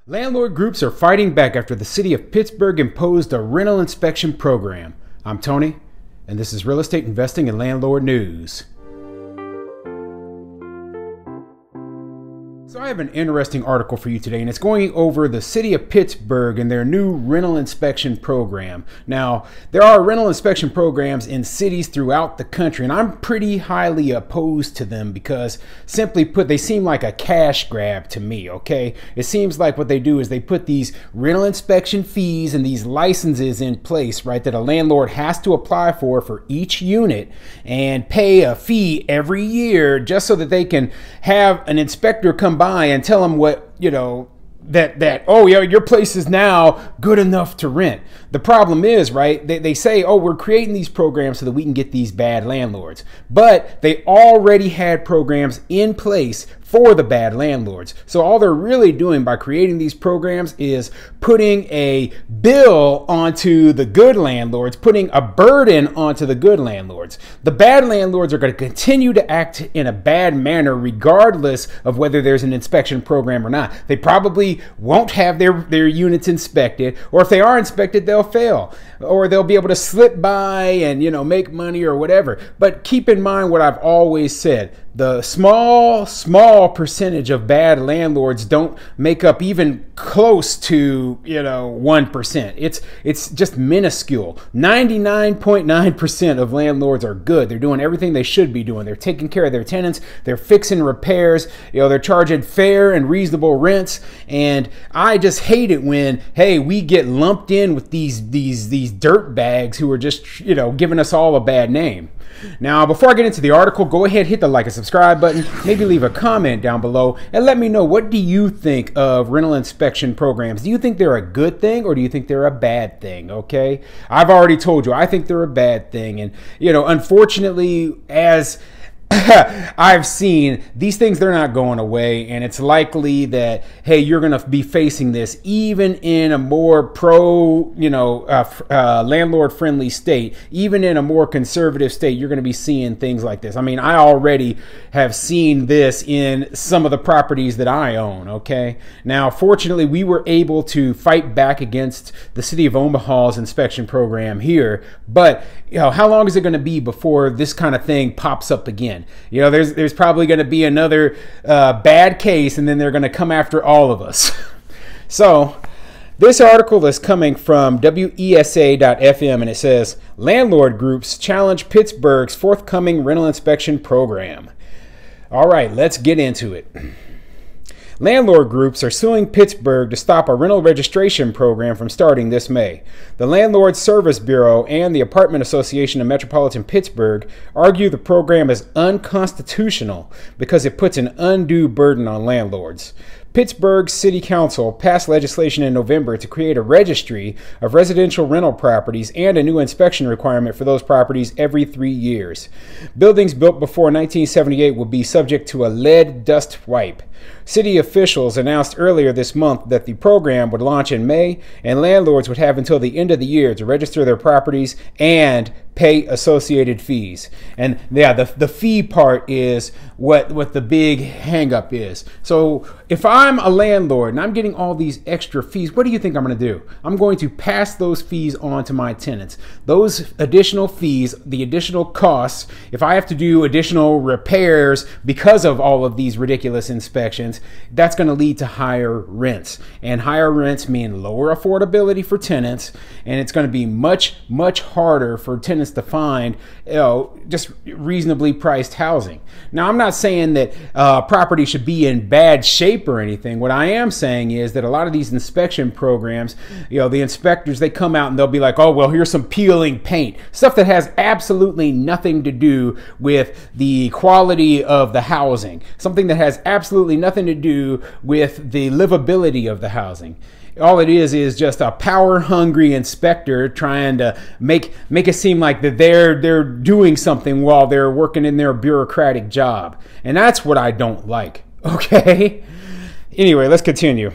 Landlord groups are fighting back after the city of Pittsburgh imposed a rental inspection program. I'm Tony, and this is Real Estate Investing and Landlord News. So I have an interesting article for you today, and it's going over the city of Pittsburgh and their new rental inspection program. Now, there are rental inspection programs in cities throughout the country, and I'm pretty highly opposed to them because, simply put, they seem like a cash grab to me, okay? It seems like what they do is they put these rental inspection fees and these licenses in place, right, that a landlord has to apply for each unit and pay a fee every year just so that they can have an inspector come by and tell them what, oh yeah, your place is now good enough to rent. The problem is, right, they say, oh, we're creating these programs so that we can get these bad landlords. But they already had programs in place for the bad landlords. So all they're really doing by creating these programs is putting a bill onto the good landlords, putting a burden onto the good landlords. The bad landlords are going to continue to act in a bad manner regardless of whether there's an inspection program or not. They probably won't have their units inspected, or if they are inspected, they'll fail, or they'll be able to slip by and, make money or whatever. But keep in mind what I've always said. The small percentage of bad landlords don't make up even close to, 1%. It's just minuscule. 99.9% of landlords are good. They're doing everything they should be doing. They're taking care of their tenants. They're fixing repairs. They're charging fair and reasonable rents. And I just hate it when, hey, we get lumped in with these dirt bags who are just, giving us all a bad name. Now, before I get into the article, go ahead, hit the like and subscribe button, maybe leave a comment down below, and let me know, what do you think of rental inspection programs? Do you think they're a good thing, or do you think they're a bad thing, okay? I've already told you, I think they're a bad thing, and, unfortunately, as I've seen, these things, they're not going away, and it's likely that, hey, you're going to be facing this even in a more landlord-friendly state. Even in a more conservative state, you're going to be seeing things like this. I mean, I already have seen this in some of the properties that I own, okay? Now, fortunately, we were able to fight back against the city of Omaha's inspection program here, but, how long is it going to be before this kind of thing pops up again? There's probably going to be another bad case, and then they're going to come after all of us. So this article is coming from WESA.fm, and it says, landlord groups challenge Pittsburgh's forthcoming rental inspection program. All right, let's get into it. Landlord groups are suing Pittsburgh to stop a rental registration program from starting this May. The Landlord Service Bureau and the Apartment Association of Metropolitan Pittsburgh argue the program is unconstitutional because it puts an undue burden on landlords. Pittsburgh City Council passed legislation in November to create a registry of residential rental properties and a new inspection requirement for those properties every 3 years. Buildings built before 1978 will be subject to a lead dust wipe. City officials announced earlier this month that the program would launch in May, and landlords would have until the end of the year to register their properties and pay associated fees. And yeah, the fee part is what the big hang up is. So if I'm a landlord and I'm getting all these extra fees, what do you think I'm going to do? I'm going to pass those fees on to my tenants. Those additional fees, the additional costs, if I have to do additional repairs because of all of these ridiculous inspections, that's going to lead to higher rents. And higher rents mean lower affordability for tenants, and it's going to be much harder for tenants to find just reasonably priced housing. Now, I'm not saying that property should be in bad shape or anything. What I am saying is that a lot of these inspection programs, the inspectors, they come out and they'll be like, oh, well, here's some peeling paint, stuff that has absolutely nothing to do with the quality of the housing, something that has absolutely nothing to do with the livability of the housing. All it is just a power-hungry inspector trying to make it seem like that they're doing something while they're working in their bureaucratic job. And that's what I don't like, okay? Anyway, let's continue.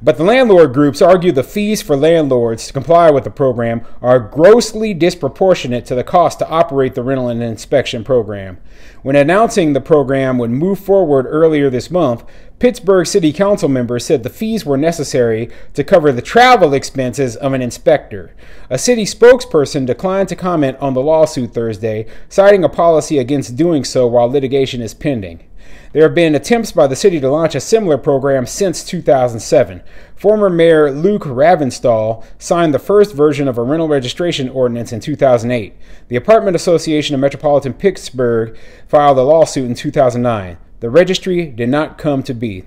But the landlord groups argue the fees for landlords to comply with the program are grossly disproportionate to the cost to operate the rental and inspection program. When announcing the program would move forward earlier this month, Pittsburgh City Council members said the fees were necessary to cover the travel expenses of an inspector. A city spokesperson declined to comment on the lawsuit Thursday, citing a policy against doing so while litigation is pending. There have been attempts by the city to launch a similar program since 2007. Former Mayor Luke Ravenstall signed the first version of a rental registration ordinance in 2008. The Apartment Association of Metropolitan Pittsburgh filed a lawsuit in 2009. The registry did not come to be.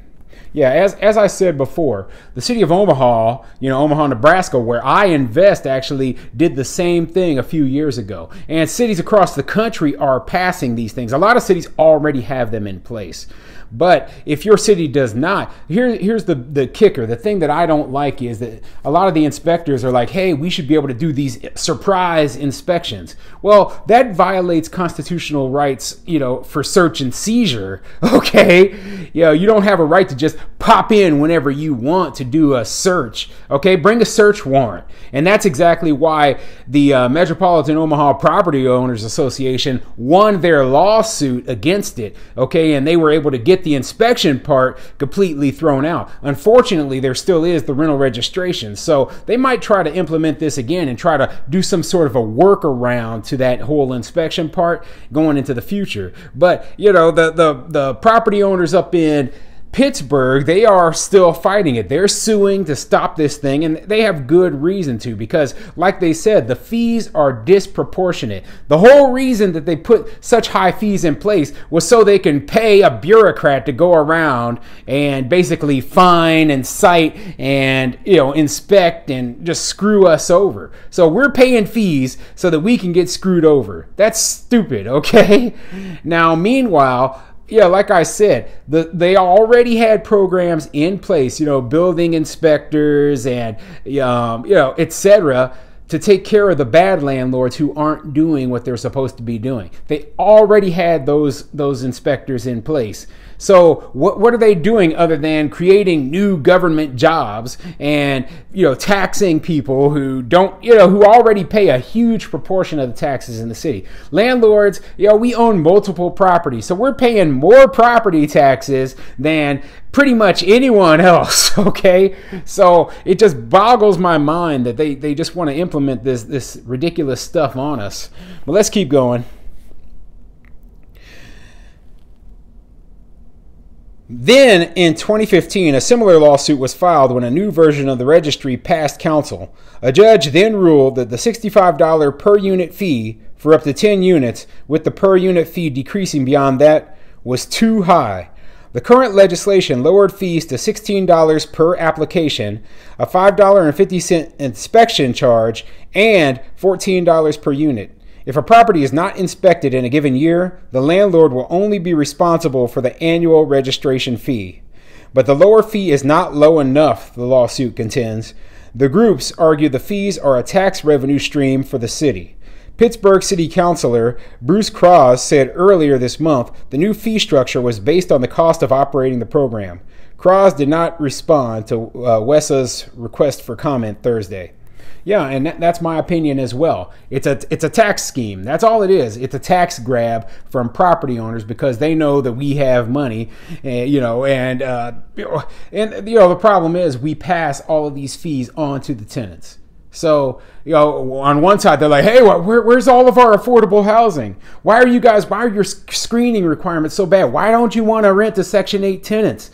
Yeah, as I said before, the city of Omaha, Omaha, Nebraska, where I invest, actually did the same thing a few years ago. And cities across the country are passing these things. A lot of cities already have them in place. But if your city does not, here's the kicker. The thing that I don't like is that a lot of the inspectors are like, hey, we should be able to do these surprise inspections. Well, that violates constitutional rights, for search and seizure, okay? You don't have a right to just pop in whenever you want to do a search, okay? Bring a search warrant. And that's exactly why the Metropolitan Omaha Property Owners Association won their lawsuit against it, okay? And they were able to get the inspection part completely thrown out. Unfortunately, there still is the rental registration. So they might try to implement this again and try to do some sort of a workaround to that whole inspection part going into the future. But, the property owners up in Pittsburgh, they are still fighting it. They're suing to stop this thing, and they have good reason to, because like they said, the fees are disproportionate. The whole reason that they put such high fees in place was so they can pay a bureaucrat to go around and basically fine and cite and inspect and just screw us over. So we're paying fees so that we can get screwed over. That's stupid, okay? Now, meanwhile, like I said, they already had programs in place, building inspectors and, etc., to take care of the bad landlords who aren't doing what they're supposed to be doing. They already had those inspectors in place. So what are they doing other than creating new government jobs and, taxing people who don't, who already pay a huge proportion of the taxes in the city? Landlords, we own multiple properties, so we're paying more property taxes than pretty much anyone else, okay? So it just boggles my mind that they just want to implement this ridiculous stuff on us. But let's keep going. Then, in 2015, a similar lawsuit was filed when a new version of the registry passed council. A judge then ruled that the $65 per unit fee for up to 10 units, with the per unit fee decreasing beyond that, was too high. The current legislation lowered fees to $16 per application, a $5.50 inspection charge, and $14 per unit. If a property is not inspected in a given year, the landlord will only be responsible for the annual registration fee. But the lower fee is not low enough, the lawsuit contends. The groups argue the fees are a tax revenue stream for the city. Pittsburgh City Councilor Bruce Cross said earlier this month the new fee structure was based on the cost of operating the program. Cross did not respond to WESA's request for comment Thursday. Yeah, and that's my opinion as well. It's a tax scheme. That's all it is. It's a tax grab from property owners because they know that we have money, the problem is we pass all of these fees on to the tenants. So, on one side, they're like, hey, where's all of our affordable housing? Why are your screening requirements so bad? Why don't you want to rent to Section 8 tenants?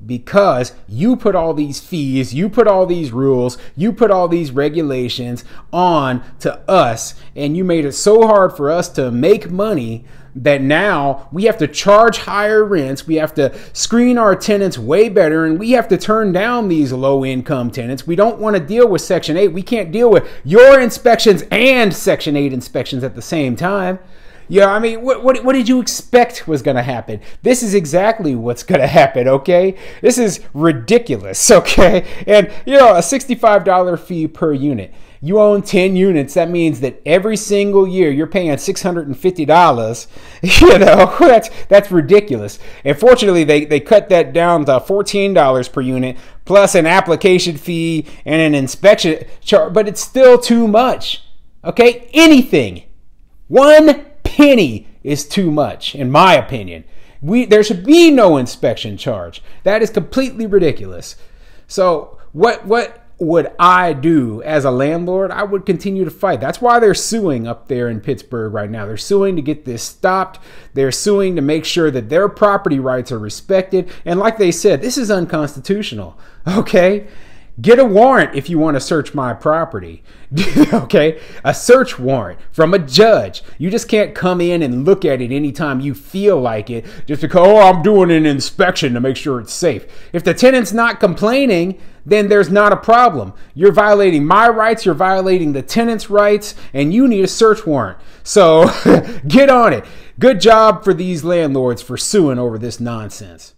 Because you put all these fees, you put all these rules, you put all these regulations on to us, and you made it so hard for us to make money that now we have to charge higher rents, we have to screen our tenants way better, and we have to turn down these low-income tenants. We don't want to deal with Section 8. We can't deal with your inspections and Section 8 inspections at the same time. What did you expect was going to happen? This is exactly what's going to happen, okay? This is ridiculous, okay? And, a $65 fee per unit. You own 10 units. That means that every single year you're paying $650. That's ridiculous. And fortunately, they cut that down to $14 per unit, plus an application fee and an inspection charge. But it's still too much, okay? Anything. 1 penny is too much, in my opinion. There should be no inspection charge. That is completely ridiculous. So what would I do as a landlord? I would continue to fight. That's why they're suing up there in Pittsburgh right now. They're suing to get this stopped. They're suing to make sure that their property rights are respected. And like they said, this is unconstitutional. Okay? Get a warrant if you want to search my property. Okay? A search warrant from a judge. You just can't come in and look at it anytime you feel like it just because, oh, I'm doing an inspection to make sure it's safe. If the tenant's not complaining, then there's not a problem. You're violating my rights, you're violating the tenant's rights, and you need a search warrant. So get on it. Good job for these landlords for suing over this nonsense.